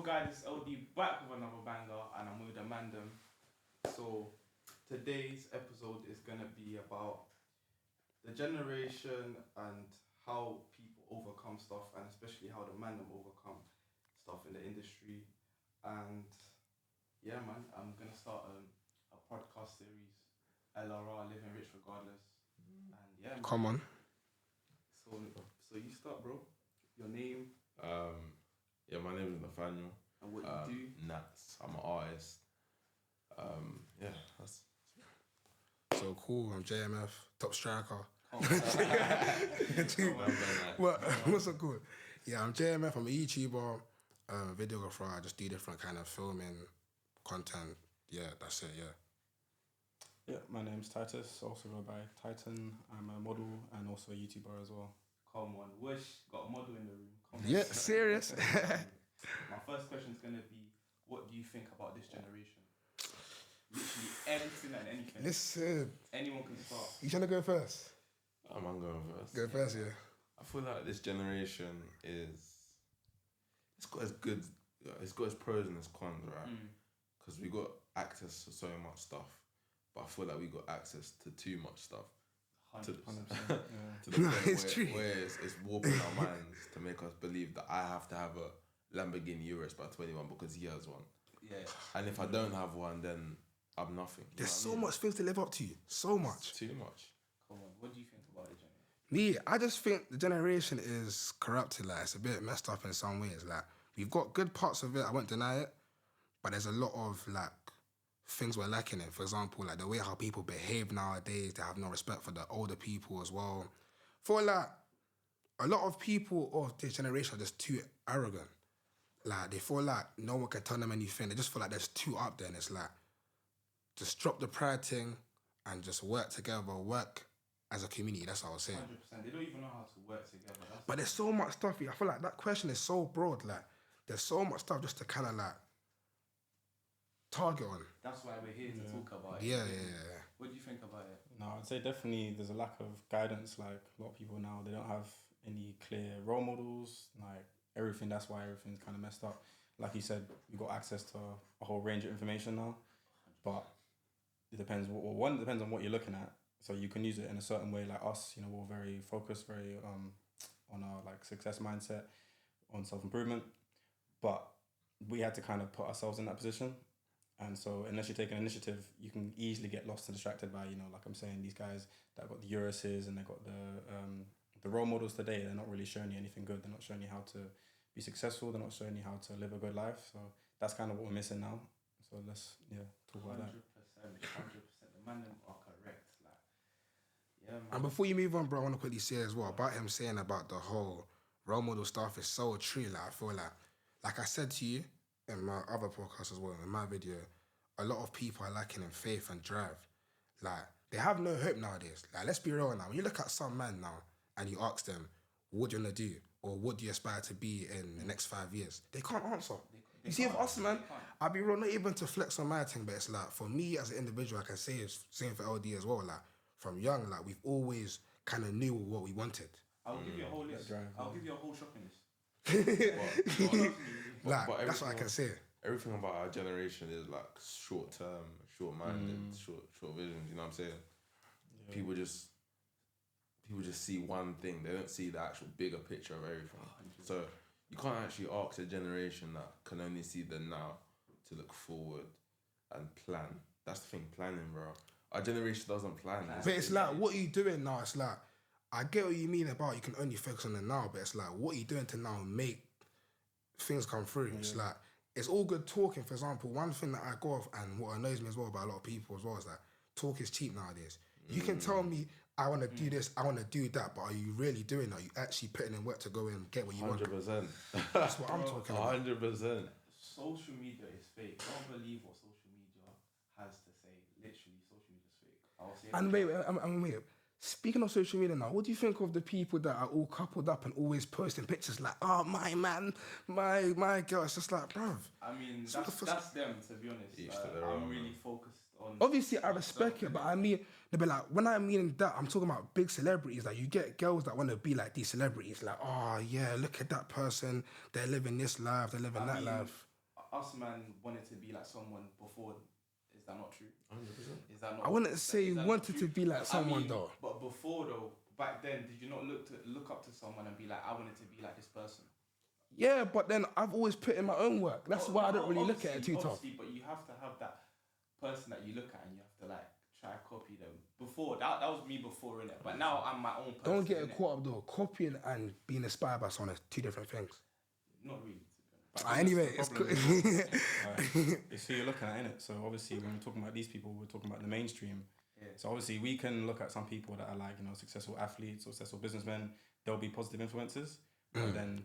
guys, it's LD back with another banger, and I'm with Amanda. So today's episode is gonna be about the generation and how people overcome stuff, and especially how the man overcome stuff in the industry. And yeah, man, I'm gonna start a podcast series, LRR, Living Rich Regardless. And yeah, man. Come on. So you start, bro. Your name. Yeah, my name is Nathaniel. And what you do? Nats. I'm an artist. Yeah, that's... So cool, I'm JMF, top striker. What's so cool? Yeah, I'm JMF, I'm a YouTuber, videographer. I just do different kind of filming, content. Yeah, that's it, yeah. Yeah, my name's Titus, also go by Titan. I'm a model and also a YouTuber as well. Come on, Wish got a model in the room. Come on. Yeah, serious. My first question is gonna be, what do you think about this generation? Literally everything and anything. Listen. Anyone can start. You trying to go first? I'm going first. Go first, yeah. I feel like this generation it's got its pros and its cons, right? Because we got access to so much stuff, but I feel like we got access to too much stuff. 100%. To the point It's true. where it's warping our minds to make us believe that I have to have a Lamborghini Urus by 21 because he has one. Yeah. And if I don't have one, then I'm nothing. There's so much things to live up to. So much. It's too much. Come on, what do you think about it, Jenny? Me, I just think the generation is corrupted. Like, it's a bit messed up in some ways. Like, we've got good parts of it, I won't deny it, but there's a lot of, like, things we're lacking in. For example, like, the way how people behave nowadays, they have no respect for the older people as well. For, like, a lot of people of this generation are just too arrogant. Like, they feel like no one can tell them anything. They just feel like there's too up there, and it's like, just drop the pride thing and just work together, work as a community. That's what I was saying. 100%. They don't even know how to work together. But there's so much stuff. I feel like that question is so broad. Like, there's so much stuff just to kind of like target on. That's why we're here to talk about it. Yeah. What do you think about it? No, I'd say definitely there's a lack of guidance. Like, a lot of people now, they don't have any clear role models. Like, everything, that's why everything's kind of messed up. Like you said, we've got access to a whole range of information now. But it depends. One, it depends on what you're looking at. So you can use it in a certain way. Like us, we're very focused, very on our like success mindset, on self-improvement. But we had to kind of put ourselves in that position. And so unless you take an initiative, you can easily get lost and distracted by, like I'm saying, these guys that got the Uruses and they got the role models today. They're not really showing you anything good. They're not showing you how to be successful. They're not showing you how to live a good life. So that's kind of what we're missing now. So let's talk about that. 100%. The man them are correct. Like, yeah, man. And before you move on, bro, I want to quickly say as well about him saying about the whole role model stuff is so true. Like, I feel like I said to you in my other podcast as well, in my video, a lot of people are lacking in faith and drive. Like, they have no hope nowadays. Like, let's be real now. When you look at some man now and you ask them, what do you want to do? Or what do you aspire to be in the next 5 years? They can't answer. You see, with us, man, I'll be real, not even to flex on my thing, but it's like, for me as an individual, I can say it's same for LD as well. Like, from young, like, we've always kind of knew what we wanted. I'll give you a whole list. I'll give you a whole shopping list. But That's what I can say. Everything about our generation is like short-term, short-minded, short visions. You know what I'm saying? Yeah. People just see one thing. They don't see the actual bigger picture of everything. So you can't actually ask a generation that can only see the now to look forward and plan. That's the thing, planning, bro. Our generation doesn't plan. But it's like, what are you doing now? It's like, I get what you mean about you can only focus on the now, but it's like, what are you doing to now make things come through? It's like, it's all good talking. For example, one thing that I go off and what annoys me as well by a lot of people as well is that talk is cheap nowadays. You can tell me, I want to do this, I want to do that, but are you really doing that? Are you actually putting in work to go in and get what you 100%. want? That's what I'm talking about. 100%. Social media is fake. Don't believe what social media has to say. Literally, social media is fake. I'll say And wait. Speaking of social media now, what do you think of the people that are all coupled up and always posting pictures like, oh, my man, my girl? It's just like, bruv. I mean, that's them, to be honest. I'm really focused on... Obviously, I respect it, but I mean, they'll be like, when I mean that, I'm talking about big celebrities. Like, you get girls that want to be like these celebrities. Like, oh, yeah, look at that person. They're living this life. They're living that life. us man wanted to be like someone before. Is that not true? 100%. Is that not? I wouldn't say is that not wanted true? to be like someone though. But before though, back then, did you not look up to someone and be like, I wanted to be like this person? Yeah, but then I've always put in my own work. That's why I don't really look at it too tough. Obviously, but you have to have that person that you look at and you have to like try to copy them. Before that was me before, innit? But now I'm my own person. Don't get it innit? caught up though. Copying and being inspired by someone is two different things. Not really. Anyway, it's problem. It's who you're looking at, innit? So obviously, when we're talking about these people, we're talking about the mainstream. Yeah. So obviously, we can look at some people that are like, successful athletes or successful businessmen. They'll be positive influences. But then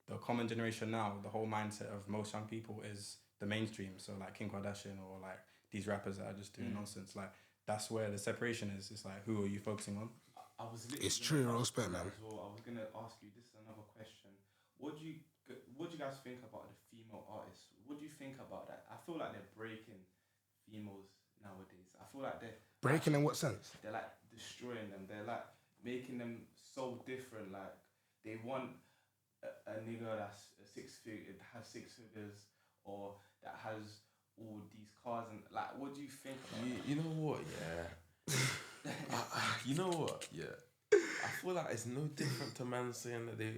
the common generation now, the whole mindset of most young people is the mainstream. So like Kim Kardashian or like these rappers that are just doing nonsense. Like that's where the separation is. It's like, who are you focusing on? I was It's true, respect, man. as well. I was gonna ask you. This is another question. What do you guys think about the female artists? What do you think about that? I feel like they're breaking females nowadays. I feel like they're Breaking in what sense? They're like destroying them. They're like making them so different. Like they want a nigga that's has 6 figures, or that has all these cars and like. What do you think about that? You know what? Yeah. You know what? Yeah. I feel like it's no different to man saying that they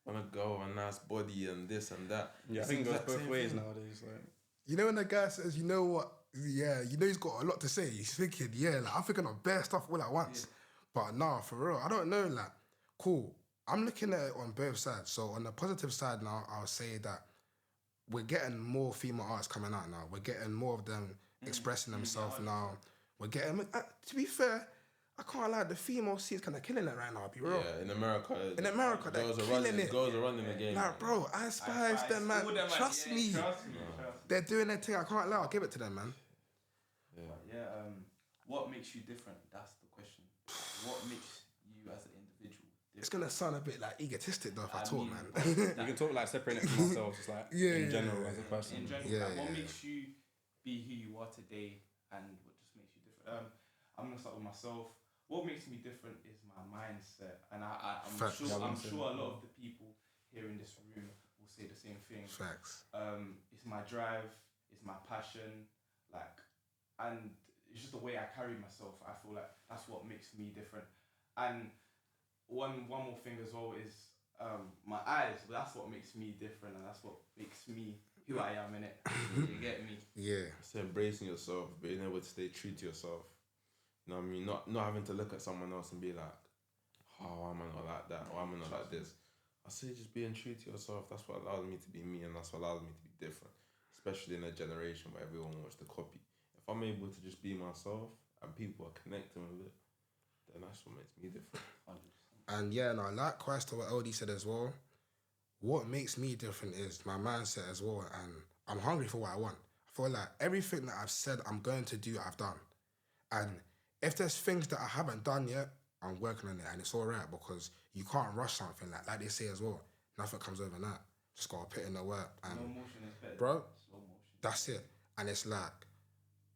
want to go a nice body and this and that. Yeah, It's I think it goes exact both same ways thing. nowadays. Like, You know when the guy says, you know what? Yeah, you know he's got a lot to say. He's thinking, yeah, like I'm thinking of bare stuff all at once. But nah, for real, I don't know. Like, cool. I'm looking at it on both sides. So on the positive side now, I'll say that we're getting more female artists coming out now. We're getting more of them expressing themselves now. We're getting, to be fair, I can't lie, the female scene's kind of killing it right now, I'll be real. Yeah, in America, they're killing it. Girls are running the game. Like, bro, I Spice them, man. All them, Trust yeah, me. Trust me. They're doing their thing. I can't lie. I'll give it to them, man. Yeah. What makes you different? That's the question. What makes you as an individual different? It's gonna sound a bit like egotistic though if I talk, man. we can talk like separating it from ourselves, just like in general as a person. In general, like, what makes you be who you are today, and what just makes you different? I'm gonna start with myself. What makes me different is my mindset, and I'm Facts. sure a lot of the people here in this room will say the same thing. Facts. It's my drive, it's my passion, like, and it's just the way I carry myself. I feel like that's what makes me different. And one more thing as well is my eyes. That's what makes me different, and that's what makes me who I am, innit? You get me? Yeah. It's embracing yourself, being able to stay true to yourself. You know what I mean? Not having to look at someone else and be like, oh, I'm not like that, or I'm not like this. I say just being true to yourself. That's what allows me to be me, and that's what allows me to be different. Especially in a generation where everyone wants to copy. If I'm able to just be myself and people are connecting with it, then that's what makes me different. 100%. And yeah, no, likewise to what LD said as well. What makes me different is my mindset as well, and I'm hungry for what I want. I feel like everything that I've said I'm going to do, I've done. And if there's things that I haven't done yet, I'm working on it, and it's all right because you can't rush something like they say as well. Nothing comes overnight. Just gotta put in the work. And Slow motion is better. bro, Slow motion. that's it. And it's like,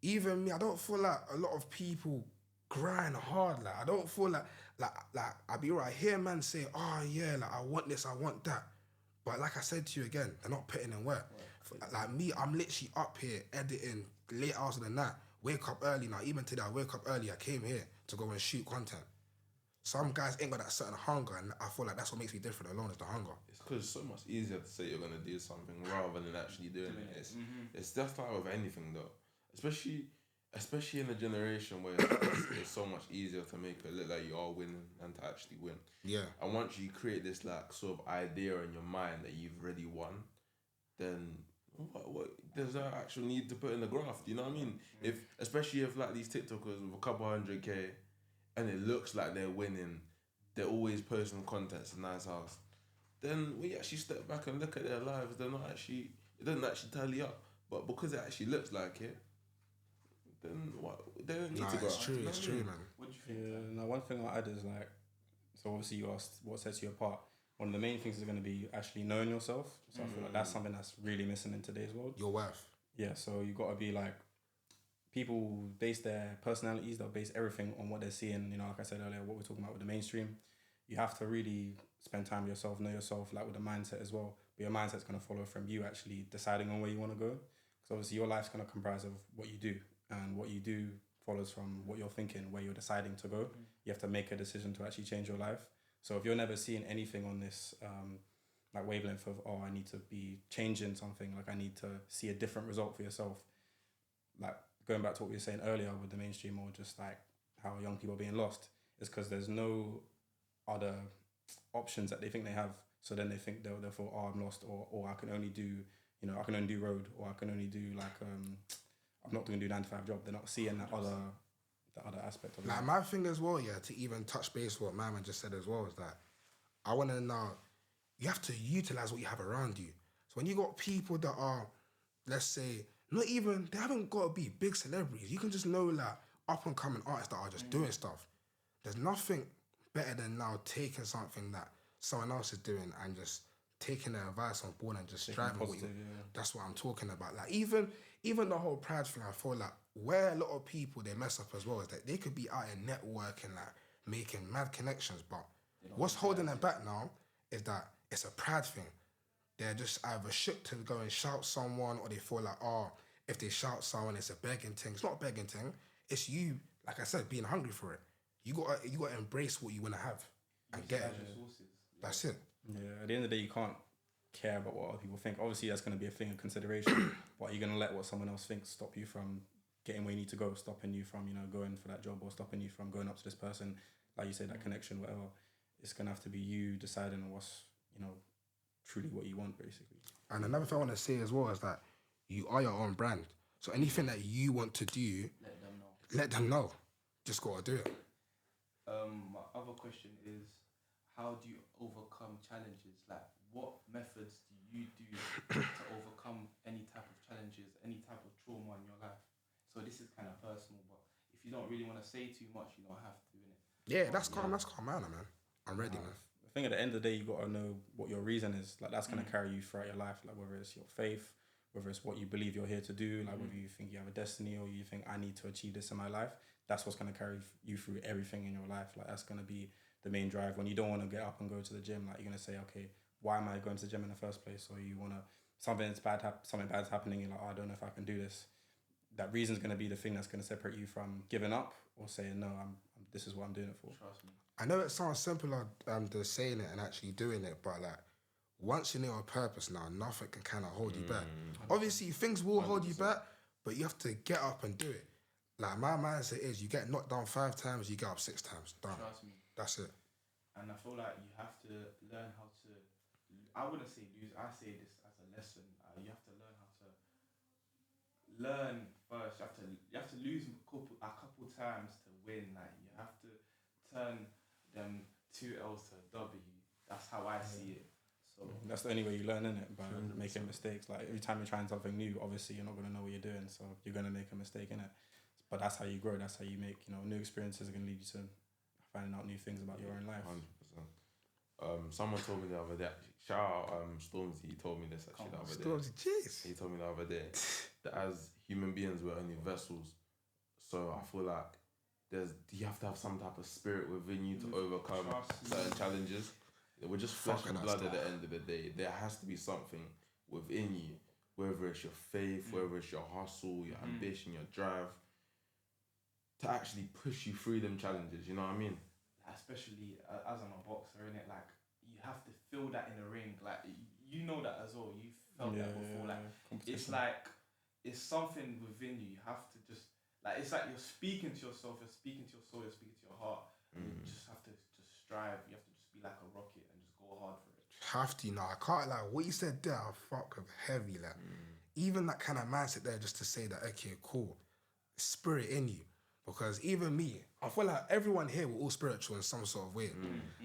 even me, I don't feel like a lot of people grind hard. Like I don't feel like I be right here, man. Say, oh yeah, like I want this, I want that. But like I said to you again, they're not putting in work. Like me, I'm literally up here editing late hours of the night. Wake up early now. Even today, I wake up early. I came here to go and shoot content. Some guys ain't got that certain hunger, and I feel like that's what makes me different alone is the hunger. It's because it's so much easier to say you're going to do something rather than actually doing it. It's just like with anything though. Especially in a generation where it's so much easier to make it look like you are winning than to actually win. Yeah. And once you create this like sort of idea in your mind that you've already won, then what there's no actual need to put in the graft, you know what I mean? Especially if like these TikTokers with a couple 100K and it looks like they're winning, they're always posting content, it's a nice house. Then we actually step back and look at their lives, it doesn't actually tally up. But because it actually looks like it, then what? They don't need to go. It's true, it's true, man. What do you think? Yeah, now one thing I'll add is like, so obviously you asked what sets you apart. One of the main things is going to be actually knowing yourself. So I feel like that's something that's really missing in today's world. Your worth. Yeah, so you got to be like, people base their personalities, they'll base everything on what they're seeing. You know, like I said earlier, what we're talking about with the mainstream. You have to really spend time with yourself, know yourself, like with the mindset as well. but your mindset's going to follow from you actually deciding on where you want to go. Because obviously your life's going to comprise of what you do, and what you do follows from what you're thinking, where you're deciding to go. You have to make a decision to actually change your life. So if you're never seeing anything on this like wavelength of, oh, I need to be changing something, like I need to see a different result for yourself, like going back to what we were saying earlier with the mainstream, or just like how young people are being lost, is because there's no other options that they think they have. So then they think they'll feel, oh, I'm lost, or I can only do, I can only do road, or I can only do like I'm not going to do 9 to 5 job. They're not seeing that other aspect of it. Like my thing as well, yeah, to even touch base what my man just said as well, is that I want to know, you have to utilize what you have around you. So when you got people that are, let's say, they haven't got to be big celebrities. You can just know like up and coming artists that are just doing stuff. There's nothing better than now taking something that someone else is doing and just taking their advice on board and just striving with you. That's what I'm talking about. Like even the whole pride thing, I feel like where a lot of people they mess up as well is that they could be out in networking, like making mad connections, but what's holding them back now is that it's a pride thing. They're just either shook to go and shout someone, or they feel like, oh, if they shout someone, it's a begging thing. It's not a begging thing. It's you, like I said, being hungry for it. You gotta embrace what you want to have and get it. That's it. Yeah, at the end of the day, you can't care about what other people think. Obviously, that's going to be a thing of consideration, but you're going to let what someone else thinks stop you from getting where you need to go, stopping you from, going for that job, or stopping you from going up to this person, like you say, that connection, whatever. It's going to have to be you deciding what's, truly what you want, basically. And another thing I want to say as well is that you are your own brand. So anything that you want to do, let them know. Just got to do it. My other question is, how do you overcome challenges? Like, what methods do you do to overcome any type of challenges, any type of trauma in your life? So this is kind of personal, but if you don't really want to say too much, you don't have to, innit? Yeah, that's calm, man. I'm ready, man. I think at the end of the day, you got to know what your reason is. Like, that's going to carry you throughout your life. Like, whether it's your faith, whether it's what you believe you're here to do, like whether you think you have a destiny, or you think I need to achieve this in my life, that's what's going to carry you through everything in your life. Like, that's going to be the main drive. When you don't want to get up and go to the gym, like, you're going to say, okay, why am I going to the gym in the first place? Or you want to, something bad's happening, you're like, oh, I don't know if I can do this. That reason's going to be the thing that's going to separate you from giving up or saying, no, this is what I'm doing it for. Trust me. I know it sounds simpler than saying it and actually doing it, but like, once you know your purpose now, nothing can kind of hold you back. Obviously, things will hold you back, but you have to get up and do it. Like, my mindset is, you get knocked down 5 times, you get up 6 times. Done. Trust me. That's it. And I feel like you have to learn how to, I wouldn't say lose, I say this as a lesson. You have to learn how to learn first. You have to lose a couple times to win. Like, you have to turn them 2 L's to a W. That's how I see it. So that's the only way you learn, innit? By making mistakes. Like, every time you're trying something new, obviously you're not going to know what you're doing, so you're going to make a mistake, innit? But that's how you grow. That's how you make, new experiences are going to lead you to finding out new things about your own life. 100%. Someone told me the other day, shout out Stormzy, he told me this actually the other day. Stormzy, jeez. He told me the other day that as human beings, we're only vessels. So I feel like you have to have some type of spirit within you to overcome certain challenges. We're just flesh and blood at the end of the day. There has to be something within you, whether it's your faith, whether it's your hustle, your ambition, your drive, to actually push you through them challenges. You know what I mean? Especially as I'm a boxer, innit? Like, you have to feel that in the ring. Like, you know that as well. You felt that before. Like, it's like, it's something within you. You have to just, like, it's like you're speaking to yourself, you're speaking to your soul, you're speaking to your heart. And you just have to just strive. You have to just be like a rocket and just go hard for it. Have to, I can't, like, what you said there, I fuck with heavy, like, even that kind of mindset there, just to say that, okay, cool, spirit in you. Because even me, I feel like everyone here, we're all spiritual in some sort of way.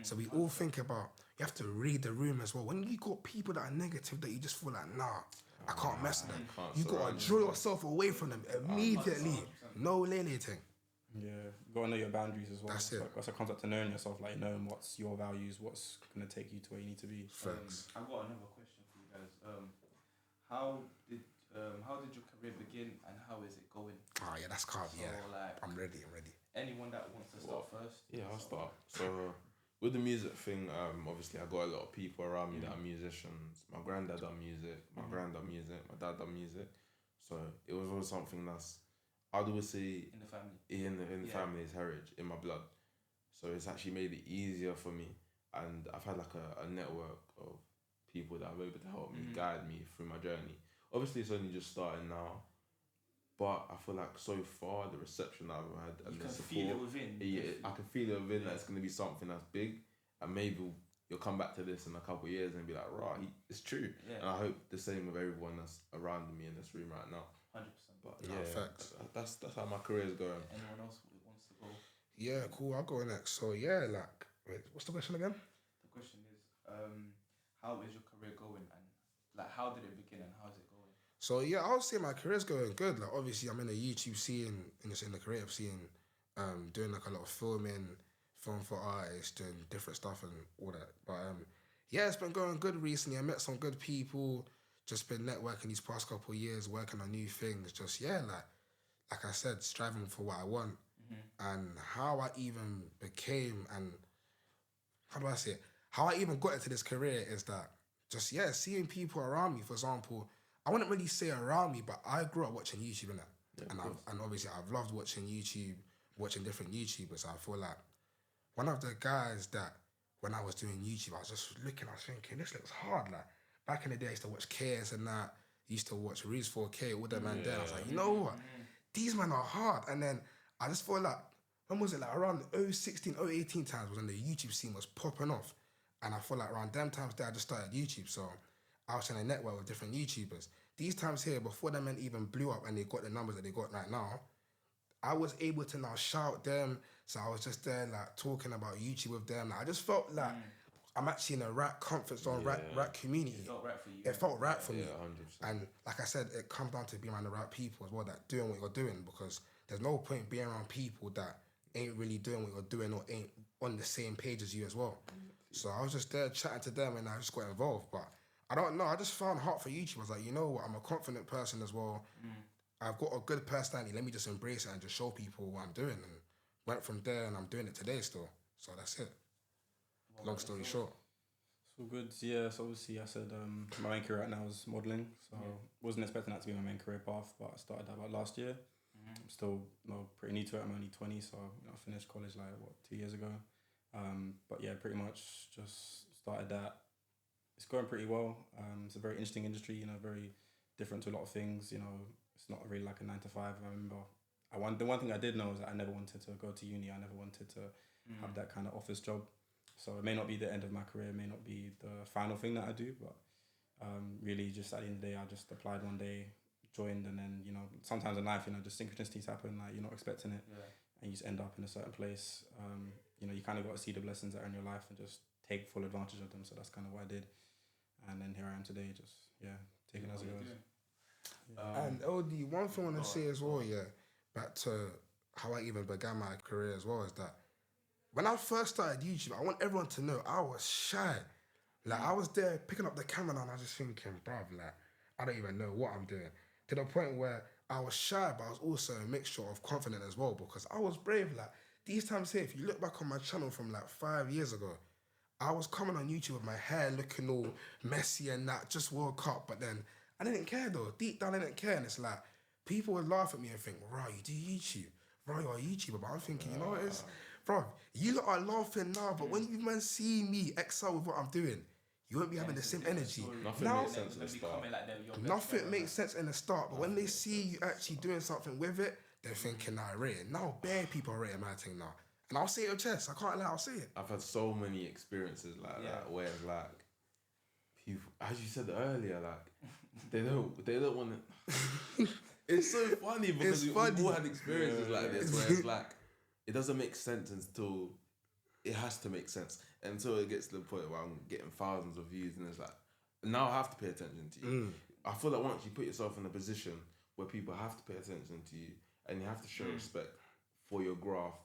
So we all think about, you have to read the room as well. When you got people that are negative, that you just feel like, nah, I can't mess with them. You got to draw yourself away from them immediately. No lenienting. Yeah, you got to know your boundaries as well. That's it. That's a concept to knowing yourself, like knowing what's your values, what's going to take you to where you need to be. Thanks. I've got another question for you guys. How did your career begin and how is it going? Oh yeah, that's calm. So, Yeah, like, I'm ready. Anyone that wants to start first? Yeah, I'll start. So with the music thing, obviously I got a lot of people around me that are musicians. My granddad done music, my grand done music, my dad done music. So it was always something that's, I'd always say, in the family. In the family's heritage, in my blood. So it's actually made it easier for me. And I've had like a network of people that are able to help me, guide me through my journey. Obviously it's only just starting now, but I feel like so far the reception that I've had and You the can support, feel it within. I can feel it within that it's going to be something that's big, and maybe you'll come back to this in a couple of years and be like, right, it's true. Yeah. And I hope the same with everyone that's around me in this room right now. 100%. But No, yeah, facts. that's how my career is going. Anyone else who wants to go? Yeah, cool. I'll go next. So yeah, like, wait, what's the question again? The question is, how is your career going, and like how did it begin and how's it going? So yeah, I would say my career's going good. Like obviously I'm in the YouTube scene, in the creative scene, doing like a lot of film for artists, doing different stuff and all that. But yeah, it's been going good recently. I met some good people, just been networking these past couple of years, working on new things. Just yeah, like I said, striving for what I want. And how I even became, and how do I say it? How I even got into this career is that just yeah, seeing people around me. For example, I wouldn't really say around me, but I grew up watching YouTube and that, and obviously I've loved watching YouTube, watching different YouTubers. I feel like one of the guys that when I was doing YouTube, I was just looking, I was thinking, this looks hard. Like back in the day, I used to watch KS and that. Used to watch Reese 4K, all them man there. I was like, you know what? These men are hard. And then I just feel like, when was it? Like around 016, 018 times was when the YouTube scene was popping off. And I feel like around them times there, I just started YouTube. So I was trying to network with different YouTubers. These times here, before them men even blew up and they got the numbers that they got right now, I was able to now shout them. So I was just there like talking about YouTube with them. Like, I just felt like I'm actually in a rap comfort zone, rap community. It felt right for you. It felt right for me. 100%. And like I said, it comes down to being around the right people as well, that doing what you're doing, because there's no point being around people that ain't really doing what you're doing or ain't on the same page as you as well. So I was just there chatting to them and I just got involved. But I don't know, I just found heart for YouTube. I was like, you know what, I'm a confident person as well. I've got a good personality, let me just embrace it and just show people what I'm doing. And went from there and I'm doing it today still. So that's it. Long story short. So good. Yeah, so obviously I said my main career right now is modelling. So wasn't expecting that to be my main career path, but I started that about last year. I'm still pretty new to it. I'm only 20, so I finished college like 2 years ago. But yeah, pretty much just started that. It's going pretty well. It's a very interesting industry, very different to a lot of things. It's not really like a 9 to 5. I remember the one thing I did know is that I never wanted to go to uni. I never wanted to have that kind of office job. So it may not be the end of my career, it may not be the final thing that I do, but really just at the end of the day, I just applied one day, joined, and then, sometimes in life, just synchronicities happen, like you're not expecting it, and you just end up in a certain place. You kind of got to see the blessings that are in your life and just take full advantage of them. So that's kind of what I did. And then here I am today, just, taking as it goes. And LD, one thing I want to say as well, back to how I even began my career as well, is that when I first started YouTube, I want everyone to know I was shy. Like, I was there picking up the camera and I was just thinking, bruv, like, I don't even know what I'm doing. To the point where I was shy, but I was also a mixture of confident as well, because I was brave. Like, these times here, if you look back on my channel from like 5 years ago, I was coming on YouTube with my hair looking all messy and that, just woke up, but then I didn't care though. Deep down, I didn't care. And it's like, people would laugh at me and think, right, you do YouTube? Right, you're a YouTuber. But I'm thinking, you know what it is? Bro, you lot are laughing now, but when you man see me excel with what I'm doing, you won't be having the same energy. Nothing makes sense in the start. Nothing makes sense in the start, but when they see you actually doing something with it, they're thinking, nah, rate it. Now, bare people are rating my thing now. And I'll say it with chest. I can't lie, I'll say it. I've had so many experiences like that, where it's like, people, as you said earlier, like, they don't want to. It's so funny because we've all had experiences like this where it's like, it doesn't make sense until it has to make sense. Until it gets to the point where I'm getting thousands of views and it's like, now I have to pay attention to you. I feel like once you put yourself in a position where people have to pay attention to you and you have to show respect for your graph,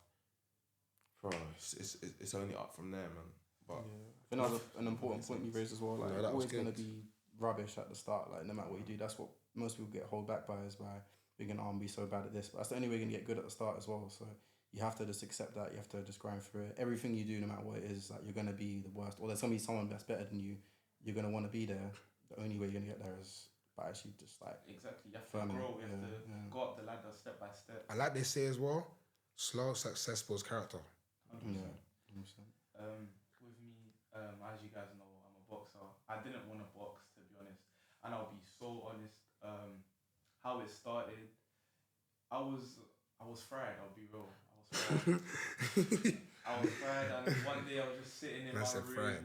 bro, it's only up from there, man. But I think that's an important point you raised as well. Like, always going to be rubbish at the start. Like, no matter what you do, that's what most people get held back by, is by being, I'm be so bad at this. But that's the only way you're going to get good at the start as well. So you have to just accept that. You have to just grind through it. Everything you do, no matter what it is, like you're gonna be the worst, or there's gonna be someone that's better than you. You're gonna want to be there. The only way you're gonna get there is by actually just like Exactly. You have to firming grow. it. You have to go up the ladder step by step. I like they say as well, slow success builds character. 100%. Yeah. 100%. With me, as you guys know, I'm a boxer. I didn't want to box, to be honest, and I'll be so honest. How it started, I was fried. I'll be real. I was fried. I was fried, and one day I was just sitting in my room. Fried.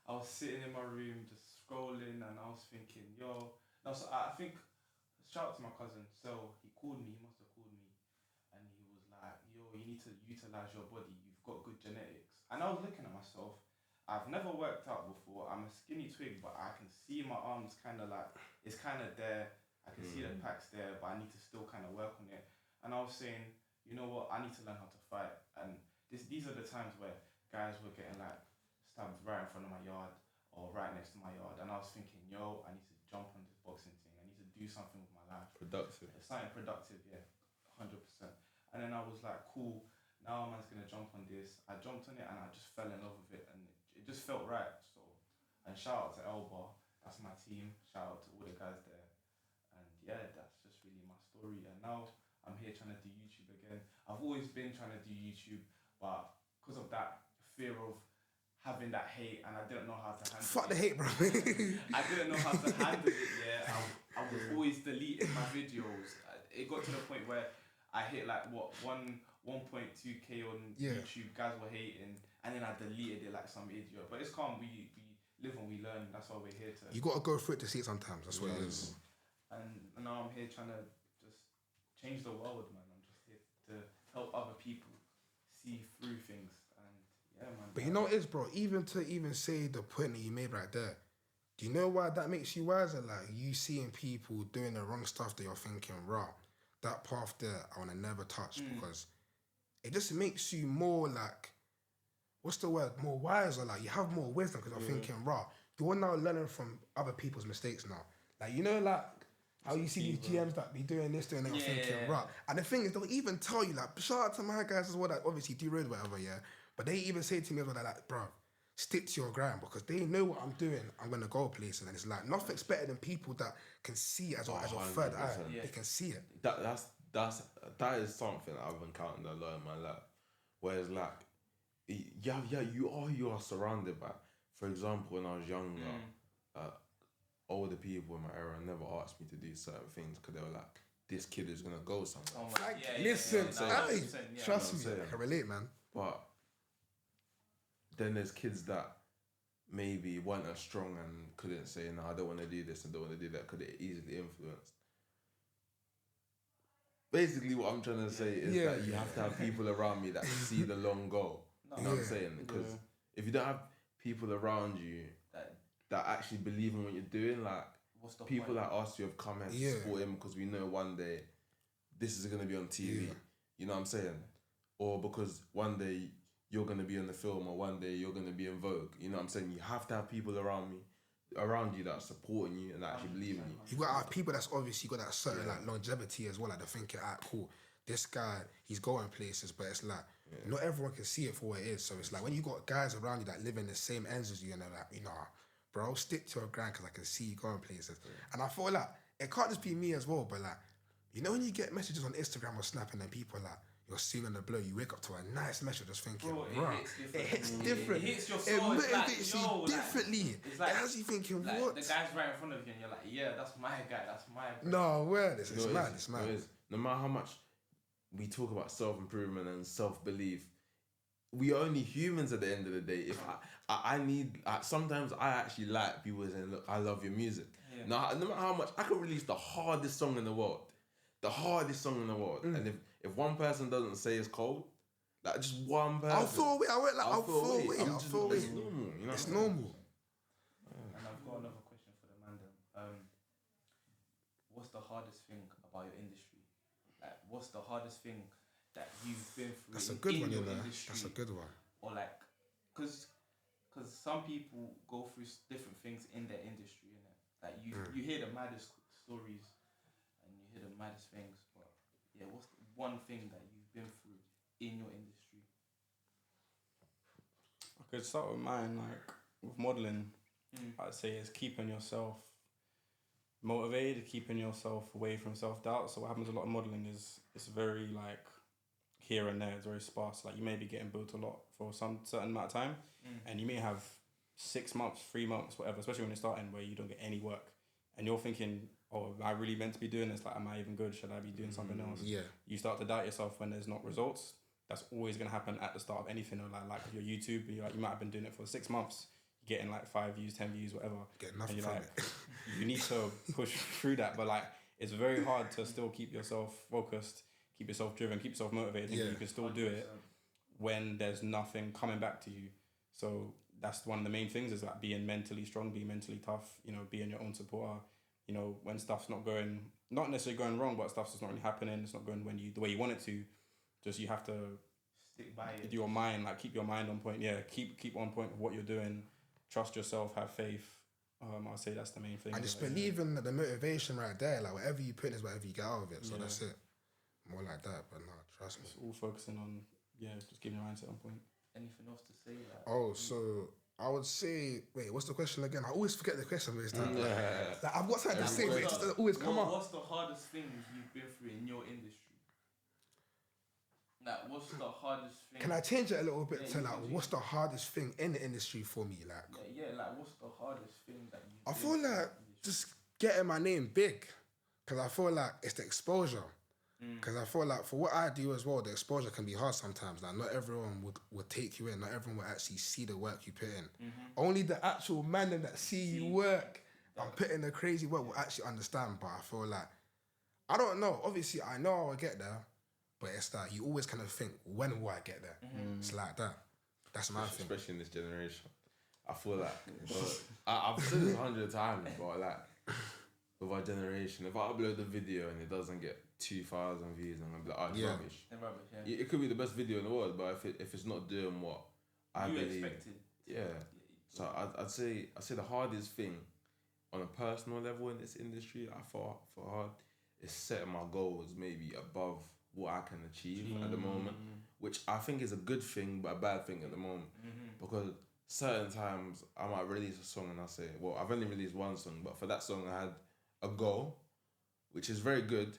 I was sitting in my room just scrolling, and I was thinking, yo. No, so I think shout out to my cousin. So he called me. He must have called me, and he was like, yo, you need to utilize your body. You've got good genetics. And I was looking at myself. I've never worked out before. I'm a skinny twig, but I can see my arms kind of like, it's kind of there. I can see the packs there, but I need to still kind of work on it. And I was saying, you know what, I need to learn how to fight. And these are the times where guys were getting like stabbed right in front of my yard or right next to my yard. And I was thinking, yo, I need to jump on this boxing thing. I need to do something with my life. Productive. It's something productive, yeah, 100%. And then I was like, cool, now man's going to jump on this. I jumped on it and I just fell in love with it. And it just felt right. So, and shout out to Elba. That's my team. Shout out to all the guys there. And yeah, that's just really my story. And now I'm here trying to do YouTube again. I've always been trying to do YouTube, but because of that fear of having that hate, and I didn't know how to handle Fuck it. the hate, bro. I didn't know how to handle it, yeah. I was always deleting my videos. It got to the point where I hit like, 1.2k on YouTube, guys were hating, and then I deleted it like some idiot. But it's calm, we live and we learn, that's why we're here to... You got to go through it to see it sometimes, that's what it is. And now I'm here trying to just change the world, man. I'm just here to help other people see through things. And yeah, man. But you know what it is, bro? Even say the point that you made right there, do you know why that makes you wiser? Like, you seeing people doing the wrong stuff that you're thinking, raw, that path there, I want to never touch, because it just makes you more like, what's the word? More wiser. Like, you have more wisdom because you're thinking, raw, you're now learning from other people's mistakes now. Like, you know, like, how you see these GMs that be doing this, doing that, you're thinking, right. And the thing is, they'll even tell you, like, shout out to my guys as well, that obviously do road whatever, yeah. But they even say to me as well, like, bro, stick to your grind, because they know what I'm doing. I'm gonna go places, and it's like nothing's better than people that can see as your third eye. Yeah. They can see it. That is something I've encountered a lot in my life. Whereas like, you are surrounded by. For example, when I was younger, older people in my era never asked me to do certain things because they were like, this kid is gonna go somewhere. Oh my, Listen, trust me, you know I can relate, man. But then there's kids that maybe weren't as strong and couldn't say, no, I don't want to do this and don't want to do that, could it easily influenced. Basically what I'm trying to say is that you have to have people around me that can see the long goal. You know what I'm saying? Because if you don't have people around you that actually believe in what you're doing, like people like us who have come here to support him because we know one day this is going to be on TV. You know what I'm saying? Or because one day you're going to be in the film, or one day you're going to be in Vogue. You know what I'm saying? You have to have people around you that are supporting you and that actually believe in you. You got to have people that's obviously got that certain like longevity as well. Like they're thinking, cool, this guy, he's going places, but it's like not everyone can see it for what it is. So it's like when you got guys around you that live in the same ends as you, and they're like, you know, bro, stick to your grind because I can see you going places. And I feel like it can't just be me as well, but like, you know, when you get messages on Instagram or Snap and then people are like, you're seeing on the blow, you wake up to a nice message just thinking, bro, it hits different. It hits your soul. It motivates you differently. It's like, it has you thinking, like, what? The guy's right in front of you and you're like, yeah, that's my guy, that's my guy. No, where? It's mad, it's mad. No matter how much we talk about self-improvement and self-belief, we are only humans at the end of the day. If I need, sometimes I actually like people saying, look, I love your music. Yeah. No matter how much, I can release the hardest song in the world. And if one person doesn't say it's cold, like just one person, I'll feel away. I'll feel away. It's normal. You know, it's normal. And I've got another question for the man. What's the hardest thing about your industry? Like, what's the hardest thing that you've been through? That's a good one, you know. Industry? That's a good one. Or like, because some people go through different things in their industry, innit? Like you hear the maddest stories and you hear the maddest things, but yeah, what's the one thing that you've been through in your industry? I could start with mine, like with modelling. I'd say it's keeping yourself motivated, keeping yourself away from self-doubt. So what happens a lot of modelling is it's very like here and there, it's very sparse. Like you may be getting built a lot for some certain amount of time and you may have 6 months, 3 months, whatever, especially when you're starting where you don't get any work. And you're thinking, oh, am I really meant to be doing this? Like, am I even good? Should I be doing something else? Yeah. You start to doubt yourself when there's not results. That's always going to happen at the start of anything. Or like your YouTube, you might have been doing it for 6 months, you're getting like 5 views, 10 views, whatever. Get nothing and from like, it. You need to push through that. But like, it's very hard to still keep yourself focused, keep yourself driven, keep yourself motivated. Yeah. You can still do it when there's nothing coming back to you. So that's one of the main things is like being mentally strong, being mentally tough, being your own supporter. When stuff's not necessarily going wrong, but stuff's just not really happening, it's not going the way you want it to, just you have to Stick by it. do your mind, like keep your mind on point. Yeah, keep on point with what you're doing, trust yourself, have faith. I'll say that's the main thing. I just believe in the motivation right there. Like whatever you put in is whatever you get out of it. So that's it. More like that, but no, trust me. It's all focusing on, just keeping your mindset on point. Anything else to say? Like, Oh, so I would say, wait, what's the question again? I always forget the question this time. Like, I've got something to say, but it just doesn't always come up. What's the hardest thing you've been through in your industry? Like, what's the hardest thing? Can I change it a little bit to you like, can what's the hardest thing in the industry for me? Like, like what's the hardest thing that you? I feel like just getting my name big, because I feel like it's the exposure. Because I feel like for what I do as well, the exposure can be hard sometimes. Like not everyone would take you in. Not everyone will actually see the work you put in. Only the actual man that see you work and put in the crazy work will actually understand. But I feel like, I don't know. Obviously, I know I will get there, but it's like you always kind of think, when will I get there? It's like that. That's my thing. Especially in this generation. I feel like, I've said this 100 times, but like, with our generation, if I upload a video and it doesn't get 2,000 views, I'm gonna be like, oh, it's rubbish. It's rubbish, yeah. It could be the best video in the world, but if it's not doing what I believe, expected. So I'd say the hardest thing on a personal level in this industry, I thought for hard, is setting my goals maybe above what I can achieve at the moment, which I think is a good thing, but a bad thing at the moment, because certain times I might release a song and I say, well, I've only released one song, but for that song I had a goal, which is very good,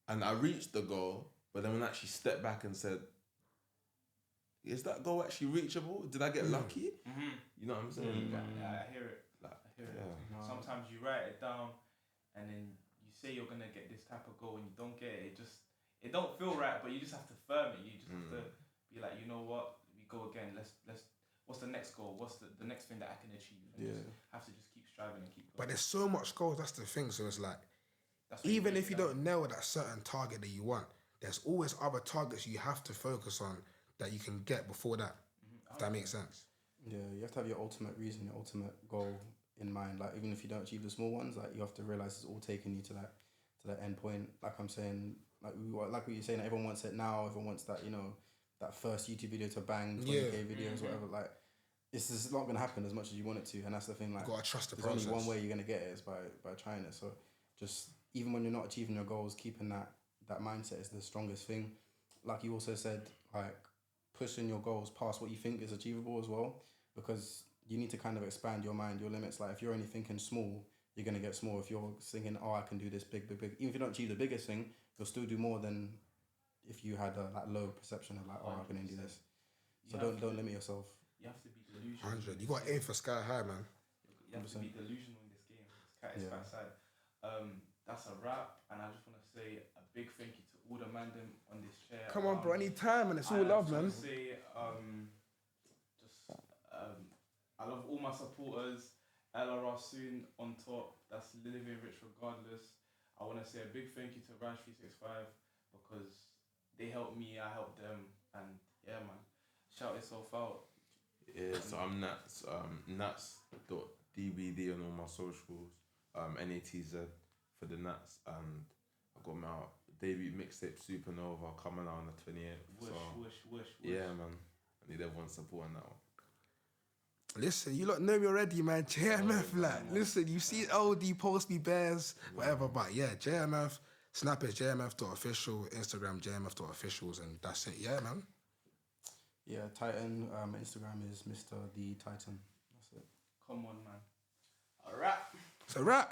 and I reached the goal, but then when I actually stepped back and said, is that goal actually reachable? Did I get lucky? You know what I'm saying? Yeah, I hear it. Yeah. Sometimes you write it down and then you say you're going to get this type of goal and you don't get it. It don't feel right, but you just have to firm it. You just have to be like, you know what? We go again. Let's what's the next goal? What's the next thing that I can achieve? And just have to just keep striving and keep going. But there's so much goals, that's the thing. So it's like, even if you don't nail that certain target that you want, there's always other targets you have to focus on that you can get before that. If that makes sense. Yeah, you have to have your ultimate reason, your ultimate goal in mind. Like even if you don't achieve the small ones, like you have to realize it's all taking you to that end point. Like I'm saying, like what you're saying, everyone wants it now. Everyone wants that, that first YouTube video to bang 20k videos, whatever. Like it's just not gonna happen as much as you want it to, and that's the thing. Like You gotta trust the there's process. only one way you're gonna get it is by trying it. So just even when you're not achieving your goals, keeping that mindset is the strongest thing. Like you also said, like pushing your goals past what you think is achievable as well, because you need to kind of expand your mind, your limits. Like if you're only thinking small, you're gonna get small. If you're thinking, oh, I can do this big, even if you don't achieve the biggest thing, you'll still do more than if you had a low perception of like, oh, I can do this. So don't limit yourself. You have to be delusional. 100. You got to aim for sky high, man. You have to be delusional in this game. It's quite sad. That's a wrap, and I just want to say a big thank you to all the man them on this chair. Come on, bro. Anytime, and it's all love, man. I love all my supporters. LRR soon on top. That's living rich regardless. I want to say a big thank you to Ranch 365 because they helped me, I helped them, and yeah, man, shout yourself out. Yeah, so I'm Nats, Nats.dbd on all my socials, NATZ for the Nats, and I got my debut mixtape Supernova coming out on the 28th. Wish. Yeah, man, I need everyone's support on that one. Listen, you lot know me already, man. JMF, listen, you see LD post me bears, whatever, but yeah, JMF, Snap is JMF.official, Instagram JMF.officials, and that's it, yeah, man. Yeah, Titan. Instagram is Mr. The Titan. That's it. Come on, man. A wrap. It's a wrap.